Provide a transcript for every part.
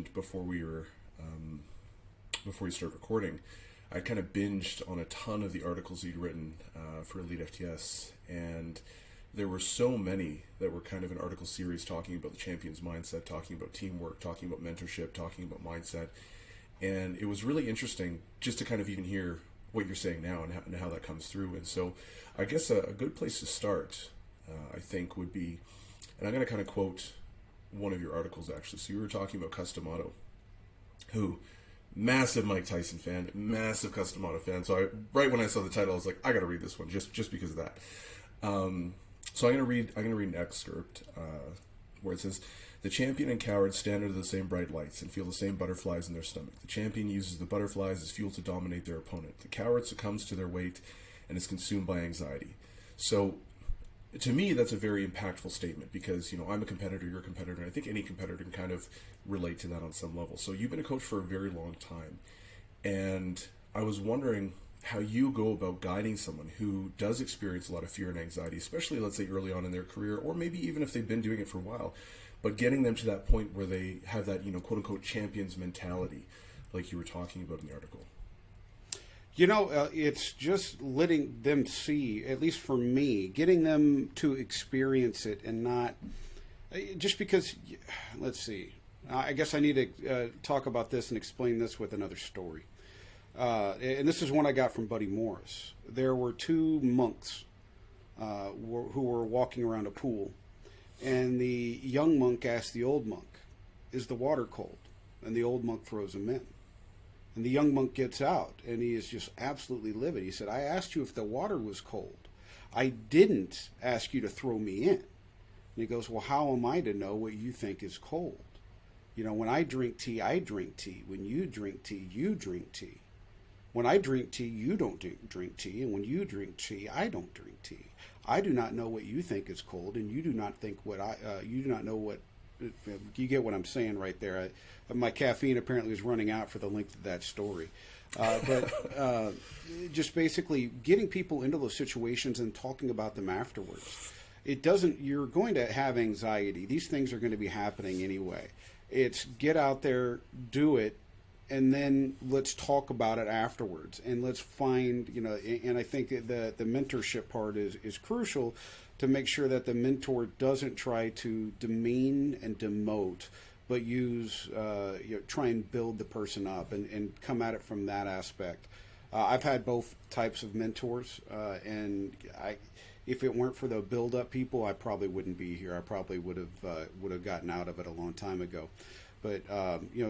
mentioned before we started recording, I kind of binged on a ton of the articles he'd written for Elite FTS, and there were so many that were kind of an article series talking about the champion's mindset, talking about teamwork, talking about mentorship, talking about mindset, and it was really interesting just to kind of even hear what you're saying now and how that comes through. And so I guess a good place to start, I think, would be, and I'm going to kind of quote one of your articles actually. So you were talking about Customato, who, massive Mike Tyson fan, massive Customato fan. So right when I saw the title, I was like, I got to read this one just because of that. So I'm going to read an excerpt where it says, "The champion and coward stand under the same bright lights and feel the same butterflies in their stomach. The champion uses the butterflies as fuel to dominate their opponent. The coward succumbs to their weight and is consumed by anxiety." So to me, that's a very impactful statement because, I'm a competitor, you're a competitor, and I think any competitor can kind of relate to that on some level. So you've been a coach for a very long time, and I was wondering how you go about guiding someone who does experience a lot of fear and anxiety, especially, let's say, early on in their career, or maybe even if they've been doing it for a while, but getting them to that point where they have that, quote-unquote champions mentality, like you were talking about in the article. It's just letting them see, at least for me, getting them to experience it and not just because, let's see, I guess I need to talk about this and explain this with another story. And this is one I got from Buddy Morris. There were two monks who were walking around a pool, and the young monk asked the old monk, "Is the water cold?" And the old monk throws him in. And the young monk gets out, and he is just absolutely livid. He said, "I asked you if the water was cold. I didn't ask you to throw me in." And he goes, "Well, how am I to know what you think is cold? When I drink tea, I drink tea. When you drink tea, you drink tea. When I drink tea, you don't drink tea. And when you drink tea, I don't drink tea. I do not know what you think is cold, and you do not think you do not know what." You get what I'm saying right there. My caffeine apparently is running out for the length of that story. But just basically getting people into those situations and talking about them afterwards. You're going to have anxiety. These things are going to be happening anyway. It's get out there, do it, and then let's talk about it afterwards. And let's find, and I think the mentorship part is crucial to make sure that the mentor doesn't try to demean and demote, but try and build the person up and come at it from that aspect. I've had both types of mentors, and if it weren't for the build-up people, I probably wouldn't be here. I probably would have gotten out of it a long time ago. But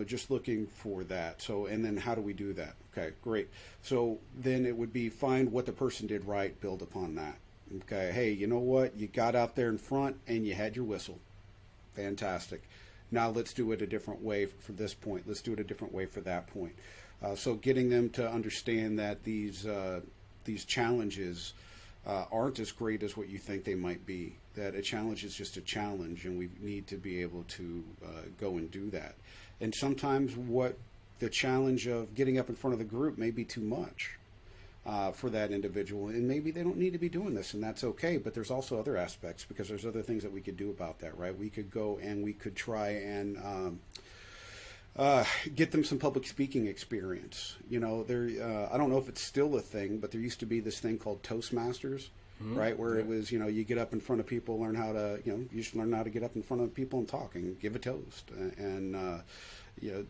just looking for that. So, and then how do we do that? Okay, great. So then it would be find what the person did right, build upon that. Okay, hey, you know what? You got out there in front and you had your whistle. Fantastic. Now let's do it a different way for this point. Let's do it a different way for that point. So getting them to understand that these challenges aren't as great as what you think they might be. That a challenge is just a challenge, and we need to be able to go and do that. And sometimes what the challenge of getting up in front of the group may be too much for that individual, and maybe they don't need to be doing this, and that's okay. But there's also other aspects, because there's other things that we could do about that, right? We could go and we could try and get them some public speaking experience. I don't know if it's still a thing, but there used to be this thing called Toastmasters, right? Where it was, you get up in front of people, learn how to, you should learn how to get up in front of people and talk and give a toast. And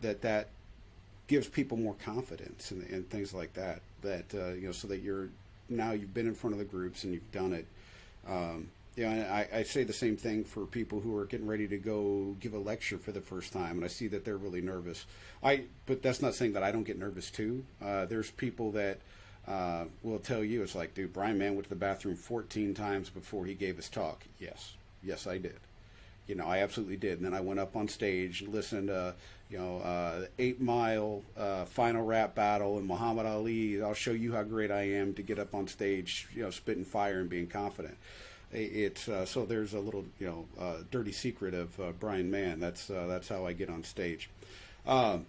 that gives people more confidence and things like that, so that you've been in front of the groups and you've done it. And I say the same thing for people who are getting ready to go give a lecture for the first time, and I see that they're really nervous. But that's not saying that I don't get nervous too. There's people that will tell you, it's like, dude, Brian Mann went to the bathroom 14 times before he gave his talk. Yes, I did. I absolutely did. And then I went up on stage and listened to, 8 Mile final rap battle and Muhammad Ali. I'll show you how great I am to get up on stage, spitting fire and being confident. It's so there's a little, dirty secret of Brian Mann. That's how I get on stage. But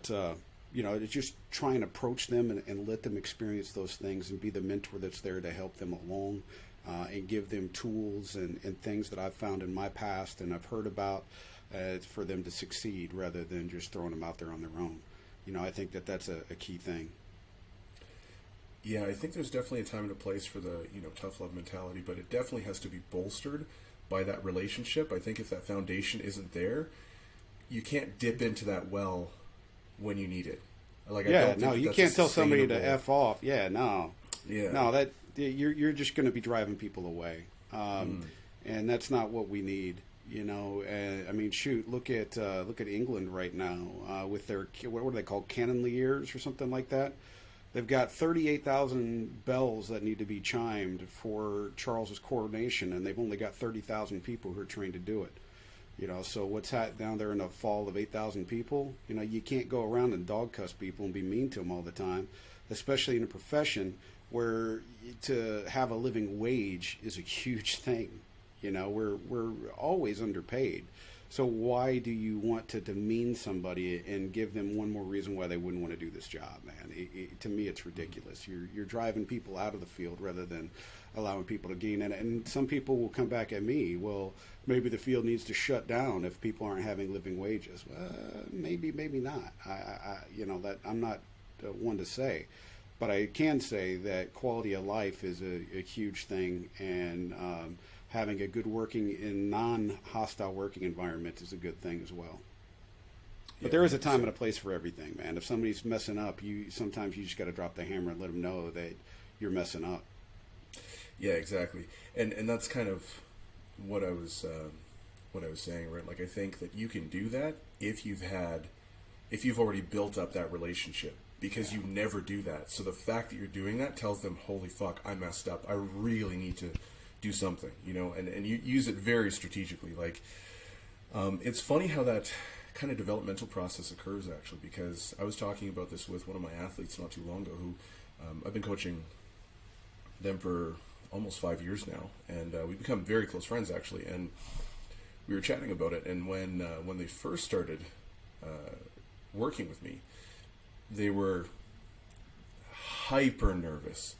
it's just try and approach them and let them experience those things and be the mentor that's there to help them along. And give them tools and things that I've found in my past and I've heard about for them to succeed rather than just throwing them out there on their own. I think that's a key thing. Yeah, I think there's definitely a time and a place for the, tough love mentality, but it definitely has to be bolstered by that relationship. I think if that foundation isn't there, you can't dip into that well when you need it. Like, yeah, no, you can't tell somebody to F off. Yeah, no. Yeah. No, that you're just going to be driving people away. And that's not what we need. I mean, shoot, look at England right now with their, what are they called, canonliers or something like that. They've got 38,000 bells that need to be chimed for Charles's coronation, and they've only got 30,000 people who are trained to do it. So what's down there in a fall of 8,000 people? You can't go around and dog cuss people and be mean to them all the time, especially in a profession where to have a living wage is a huge thing. We're always underpaid. So why do you want to demean somebody and give them one more reason why they wouldn't want to do this job, man? To me, it's ridiculous. You're driving people out of the field rather than allowing people to gain. And some people will come back at me, well, maybe the field needs to shut down if people aren't having living wages. Maybe not. That I'm not one to say. But I can say that quality of life is a huge thing, and having a good working in non-hostile working environment is a good thing as well. But there is a time and a place for everything, man. If somebody's messing up, sometimes you just got to drop the hammer and let them know that you're messing up. Yeah, exactly. And that's kind of what I was saying, right? Like, I think that you can do that if you've already built up that relationship. Because you never do that. So the fact that you're doing that tells them, holy fuck, I messed up. I really need to do something, and you use it very strategically. Like, it's funny how that kind of developmental process occurs, actually, because I was talking about this with one of my athletes not too long ago who I've been coaching them for almost 5 years now, and we've become very close friends, actually, and we were chatting about it. And when they first started working with me, they were hyper nervous,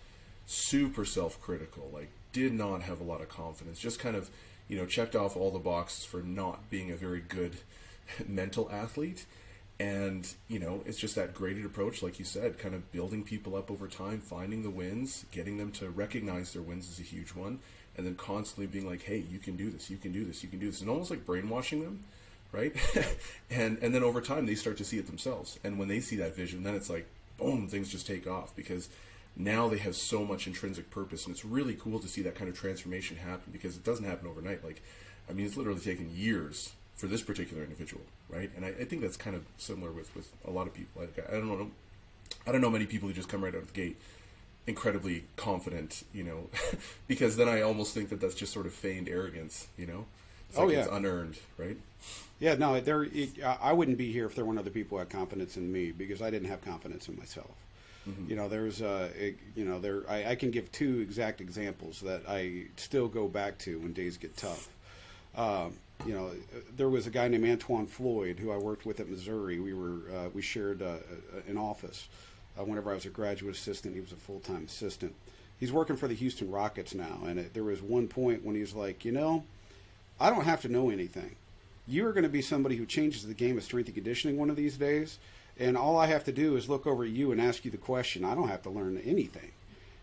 super self-critical, like did not have a lot of confidence, just kind of, checked off all the boxes for not being a very good mental athlete. And, it's just that graded approach, like you said, kind of building people up over time, finding the wins, getting them to recognize their wins is a huge one, and then constantly being like, hey, you can do this, you can do this, you can do this, and almost like brainwashing them. Right? and then over time they start to see it themselves. And when they see that vision, then it's like, boom, things just take off, because now they have so much intrinsic purpose. And it's really cool to see that kind of transformation happen, because it doesn't happen overnight. Like, I mean, it's literally taken years for this particular individual, right? And I think that's kind of similar with a lot of people. Like, I don't know many people who just come right out of the gate incredibly confident, because then I almost think that that's just sort of feigned arrogance, It's like it's unearned, right? Yeah, no, I wouldn't be here if there weren't other people who had confidence in me, because I didn't have confidence in myself. Mm-hmm. I can give two exact examples that I still go back to when days get tough. There was a guy named Antoine Floyd who I worked with at Missouri. We shared an office. Whenever I was a graduate assistant, he was a full-time assistant. He's working for the Houston Rockets now, and there was one point when he was like, I don't have to know anything. You are going to be somebody who changes the game of strength and conditioning one of these days, and all I have to do is look over at you and ask you the question. I don't have to learn anything.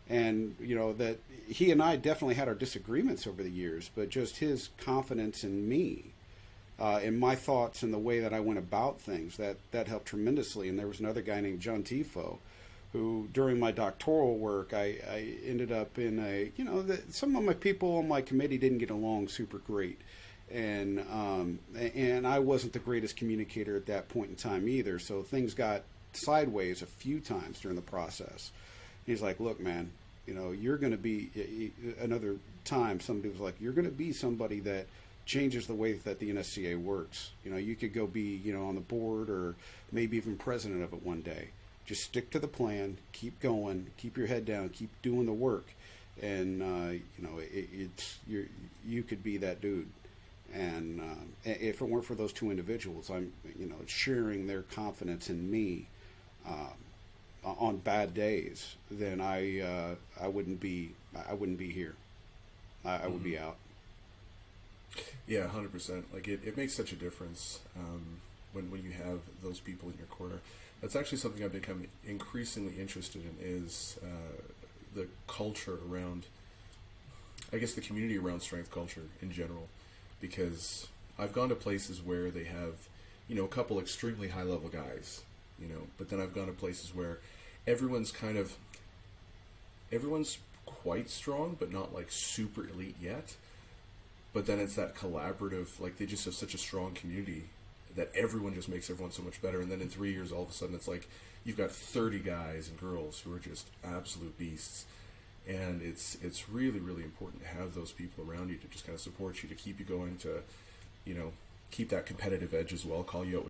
And, that he and I definitely had our disagreements over the years, but just his confidence in me, in my thoughts and the way that I went about things, that helped tremendously. And there was another guy named John Tifo, who during my doctoral work, I ended up in some of my people on my committee didn't get along super great. And I wasn't the greatest communicator at that point in time either. So things got sideways a few times during the process. He's like, look, man, you're going to be, another time somebody was like, you're going to be somebody that changes the way that the NSCA works. You could go be, on the board or maybe even president of it one day. Just stick to the plan, keep going, keep your head down, keep doing the work. And, you could be that dude. And if it weren't for those two individuals, I'm, sharing their confidence in me on bad days, then I wouldn't be here. I would be out. Yeah, 100%. Like it makes such a difference when you have those people in your corner. That's actually something I've become increasingly interested in is the culture around, I guess, the community around strength culture in general, because I've gone to places where they have, a couple extremely high level guys, but then I've gone to places where everyone's kind of, everyone's quite strong, but not like super elite yet. But then it's that collaborative, like they just have such a strong community that everyone just makes everyone so much better. And then in 3 years, all of a sudden, it's like you've got 30 guys and girls who are just absolute beasts. And it's really, really important to have those people around you to just kind of support you, to keep you going, to, keep that competitive edge as well, call you out